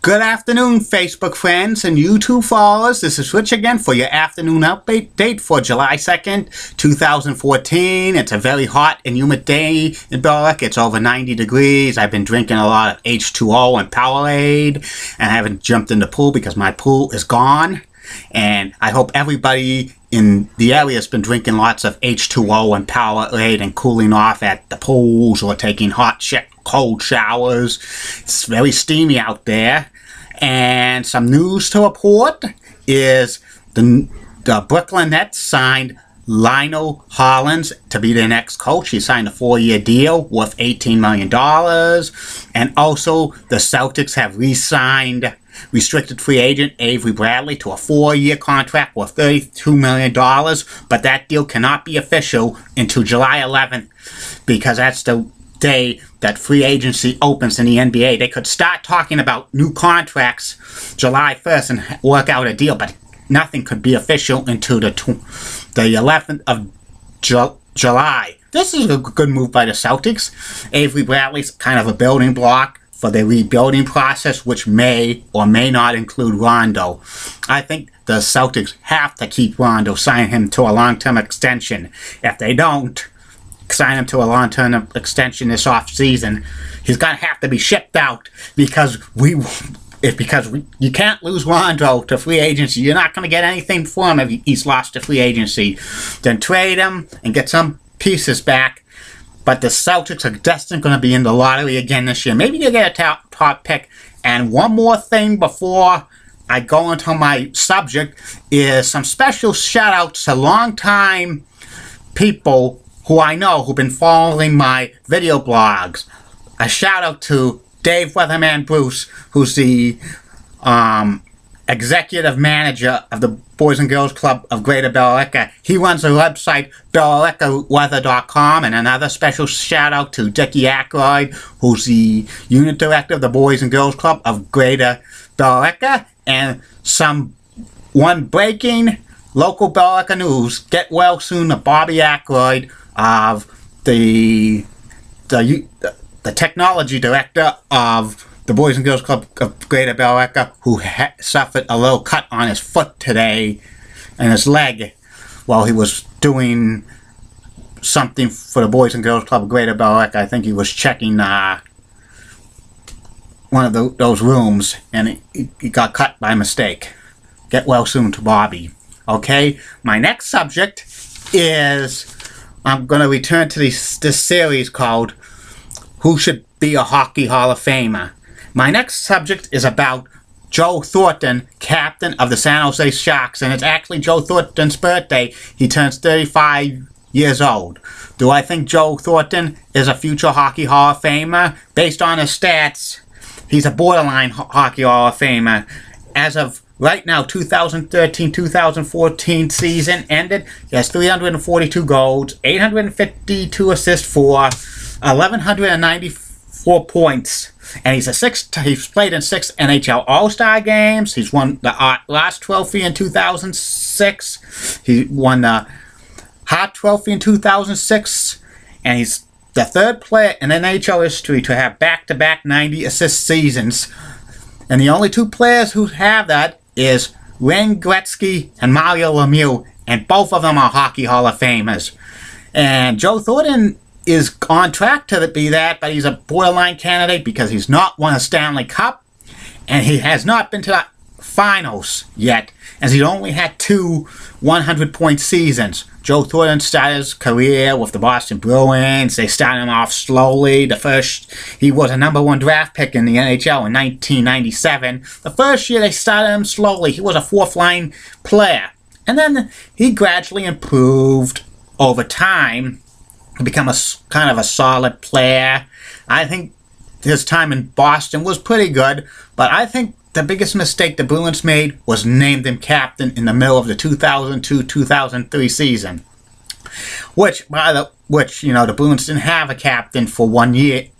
Good afternoon, Facebook friends and YouTube followers. This is Rich again for your afternoon update date for July 2nd, 2014. It's a very hot and humid day in Berwick. It's over 90 degrees. I've been drinking a lot of H2O and Powerade, and I haven't jumped in the pool because my pool is gone. And I hope everybody in the area has been drinking lots of H2O and Powerade and cooling off at the pools or taking cold showers. It's very steamy out there. And some news to report is the Brooklyn Nets signed Lionel Hollins to be their next coach. He signed a 4-year deal worth $18 million. And also the Celtics have re-signed restricted free agent Avery Bradley to a 4-year contract worth $32 million. But that deal cannot be official until July 11th because that's the day that free agency opens in the NBA. They could start talking about new contracts July 1st and work out a deal, but nothing could be official until the 11th of July. This is a good move by the Celtics. Avery Bradley's kind of a building block for the rebuilding process, which may or may not include Rondo. I think the Celtics have to keep Rondo, sign him to a long-term extension. If they don't sign him to a long-term extension this off-season, he's going to have to be shipped out because you can't lose Rondo to free agency. You're not going to get anything for him if he's lost to free agency. Then trade him and get some pieces back. But the Celtics are destined going to be in the lottery again this year. Maybe they'll get a top pick. And one more thing before I go into my subject is some special shout-outs to long-time people who I know who've been following my video blogs. A shout out to Dave Weatherman Bruce, who's the executive manager of the Boys and Girls Club of Greater Billerica. He runs the website BillericaWeather.com. And another special shout out to Dickie Ackroyd, who's the unit director of the Boys and Girls Club of Greater Billerica. And one breaking local Billerica news: get well soon to Bobby Ackroyd, of the technology director of the Boys and Girls Club of Greater Billerica, who suffered a little cut on his foot today and his leg while he was doing something for the Boys and Girls Club of Greater Billerica. I think he was checking one of those rooms, and he got cut by mistake. Get well soon to Bobby. Okay, my next subject is I'm going to return to this series called Who Should Be a Hockey Hall of Famer. My next subject is about Joe Thornton, captain of the San Jose Sharks, and it's actually Joe Thornton's birthday. He turns 35 years old. Do I think Joe Thornton is a future Hockey Hall of Famer? Based on his stats, he's a borderline Hockey Hall of Famer. As of right now, 2013-2014 season ended. He has 342 goals, 852 assists for 1,194 points. And he's played in 6 NHL All-Star games. He's won the last trophy in 2006. He won the Hart Trophy in 2006. And he's the third player in NHL history to have back-to-back 90 assist seasons. And the only 2 players who have that is Wayne Gretzky and Mario Lemieux, and both of them are Hockey Hall of Famers. And Joe Thornton is on track to be that, but he's a borderline candidate because he's not won a Stanley Cup, and he has not been to the finals yet, as he's only had 2 100-point seasons. Joe Thornton started his career with the Boston Bruins. They started him off slowly. He was a #1 draft pick in the NHL in 1997. The first year they started him slowly. He was a 4th-line player. And then he gradually improved over time to become kind of a solid player. I think his time in Boston was pretty good, but I think the biggest mistake the Bruins made was name him captain in the middle of the 2002-2003 season. The Bruins didn't have a captain for 1 year.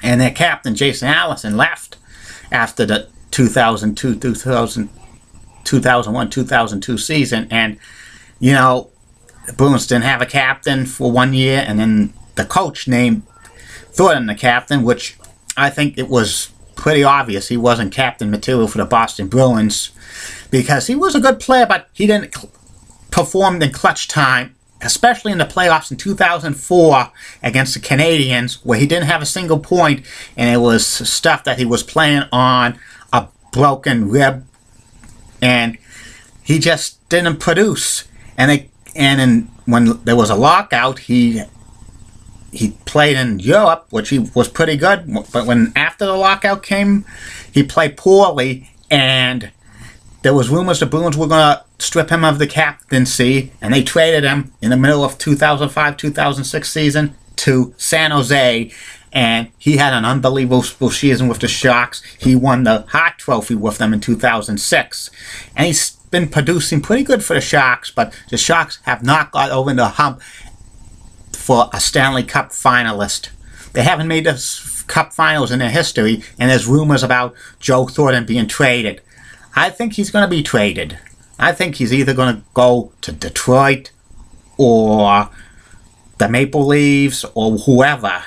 And their captain, Jason Allison, left after the 2001-2002 season. And, the Bruins didn't have a captain for 1 year, and then the coach named Thornton the captain, which I think it was pretty obvious he wasn't captain material for the Boston Bruins, because he was a good player, but he didn't perform in clutch time, especially in the playoffs in 2004 against the Canadiens, where he didn't have a single point, and it was stuff that he was playing on a broken rib, and he just didn't produce. When there was a lockout, he played in Europe, which he was pretty good, but when after the lockout came, he played poorly, and there was rumors the Bruins were going to strip him of the captaincy, and they traded him in the middle of 2005-2006 season to San Jose, and he had an unbelievable season with the Sharks. He won the Hart Trophy with them in 2006, and he's been producing pretty good for the Sharks, but the Sharks have not got over the hump for a Stanley Cup finalist. They haven't made the Cup finals in their history, and there's rumors about Joe Thornton being traded. I think he's going to be traded. I think he's either going to go to Detroit or the Maple Leafs or whoever.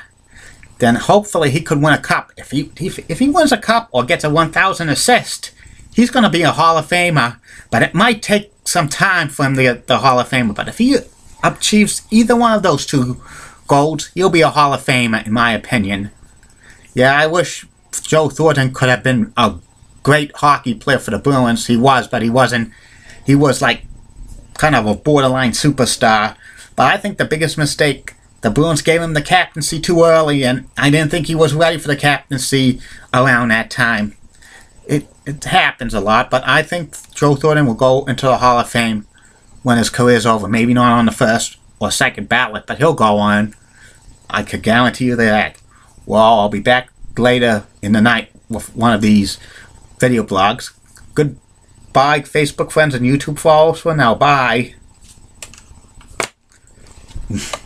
Then hopefully he could win a cup. If he wins a cup or gets a 1,000 assist, he's going to be a Hall of Famer. But it might take some time for him to get the Hall of Famer. But if he achieves either one of those two goals, he'll be a Hall of Famer, in my opinion. Yeah, I wish Joe Thornton could have been a great hockey player for the Bruins. He was, but he wasn't. He was like kind of a borderline superstar. But I think the biggest mistake, the Bruins gave him the captaincy too early, and I didn't think he was ready for the captaincy around that time. It happens a lot, but I think Joe Thornton will go into the Hall of Fame when his career's over. Maybe not on the first or second ballot, but he'll go on. I could guarantee you that. Well, I'll be back later in the night with one of these video blogs. Goodbye, Facebook friends and YouTube followers for now. Bye.